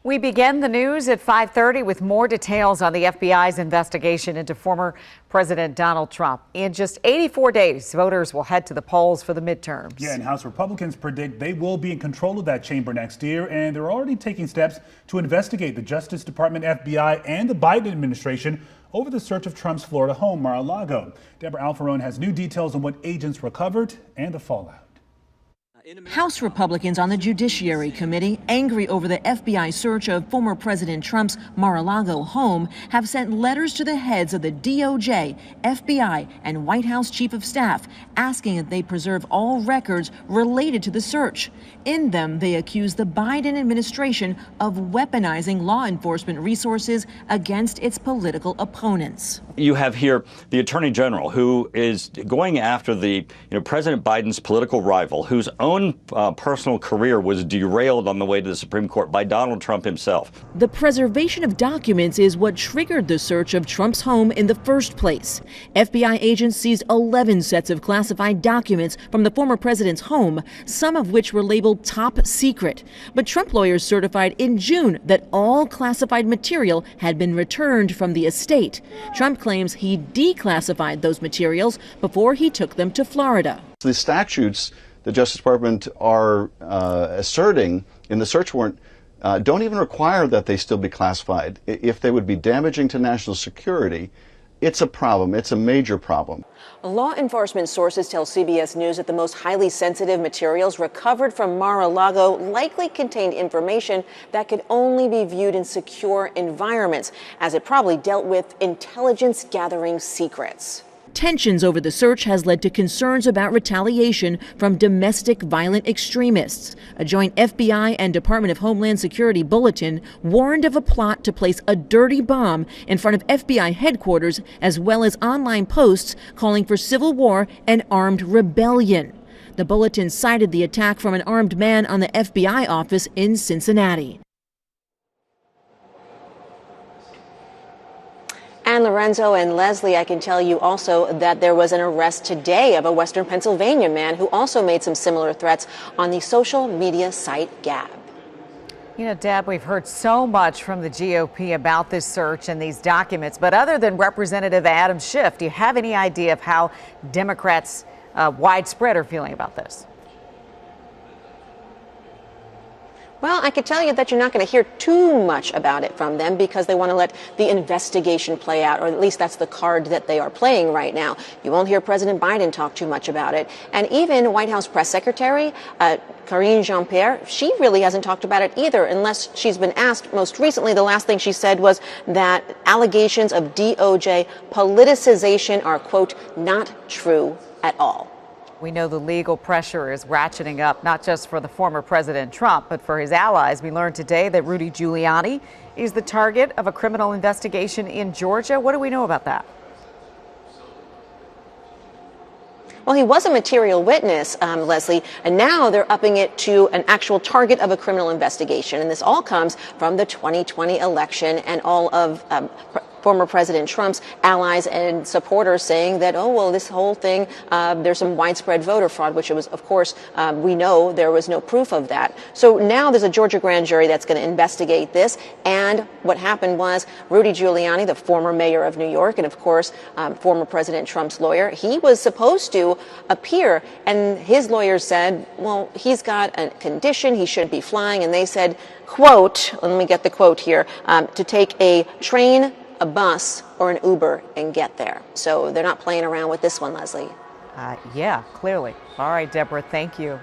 We begin the news at 5:30 with more details on the FBI's investigation into former President Donald Trump. In just 84 days, voters will head to the polls for the midterms. Yeah, and House Republicans predict they will be in control of that chamber next year, and they're already taking steps to investigate the Justice Department, FBI, and the Biden administration over the search of Trump's Florida home, Mar-A-Lago. Deborah Alfarone has new details on what agents recovered and the fallout. House Republicans on the Judiciary Committee, angry over the FBI search of former President Trump's Mar-A-Lago home, have sent letters to the heads of the DOJ, FBI, and White House Chief of Staff, asking that they preserve all records related to the search. In them, they accuse the Biden administration of weaponizing law enforcement resources against its political opponents. You have here the Attorney General, who is going after President Biden's political rival, whose own personal career was derailed on the way to the Supreme Court by Donald Trump himself. The preservation of documents is what triggered the search of Trump's home in the first place. FBI agents seized 11 sets of classified documents from the former president's home, some of which were labeled top secret. But Trump lawyers certified in June that all classified material had been returned from the estate. Trump claims he declassified those materials before he took them to Florida. The statutes the Justice Department are asserting in the search warrant don't even require that they still be classified. If they would be damaging to national security, it's a problem. It's a major problem. Law enforcement sources tell CBS News that the most highly sensitive materials recovered from Mar-A-Lago likely contained information that could only be viewed in secure environments, as it probably dealt with intelligence gathering secrets. Tensions over the search has led to concerns about retaliation from domestic violent extremists. A joint FBI and Department of Homeland Security bulletin warned of a plot to place a dirty bomb in front of FBI headquarters, as well as online posts calling for civil war and armed rebellion. The bulletin cited the attack from an armed man on the FBI office in Cincinnati. And Lorenzo and Leslie, I can tell you also that there was an arrest today of a Western Pennsylvania man who also made some similar threats on the social media site Gab. You know, Deb, we've heard so much from the GOP about this search and these documents, but other than Representative Adam Schiff, do you have any idea of how Democrats widespread are feeling about this? Well, I could tell you that you're not going to hear too much about it from them because they want to let the investigation play out, or at least that's the card that they are playing right now. You won't hear President Biden talk too much about it. And even White House Press Secretary Karine Jean-Pierre, she really hasn't talked about it either, unless she's been asked. Most recently, the last thing she said was that allegations of DOJ politicization are, quote, not true at all. We know the legal pressure is ratcheting up, not just for the former President Trump, but for his allies. We learned today that Rudy Giuliani is the target of a criminal investigation in Georgia. What do we know about that? Well, he was a material witness, Leslie, and now they're upping it to an actual target of a criminal investigation. And this all comes from the 2020 election and all of former President Trump's allies and supporters saying that, oh, well, this whole thing, there's some widespread voter fraud, which it was, of course, we know there was no proof of that. So now there's a Georgia grand jury that's going to investigate this. And what happened was Rudy Giuliani, the former mayor of New York, and of course, former President Trump's lawyer, he was supposed to appear. And his lawyers said, well, he's got a condition, he shouldn't be flying. And they said, quote, let me get the quote here, to take a train, a bus, or an Uber and get there. So they're not playing around with this one, Leslie. Yeah, clearly. All right, Deborah, thank you.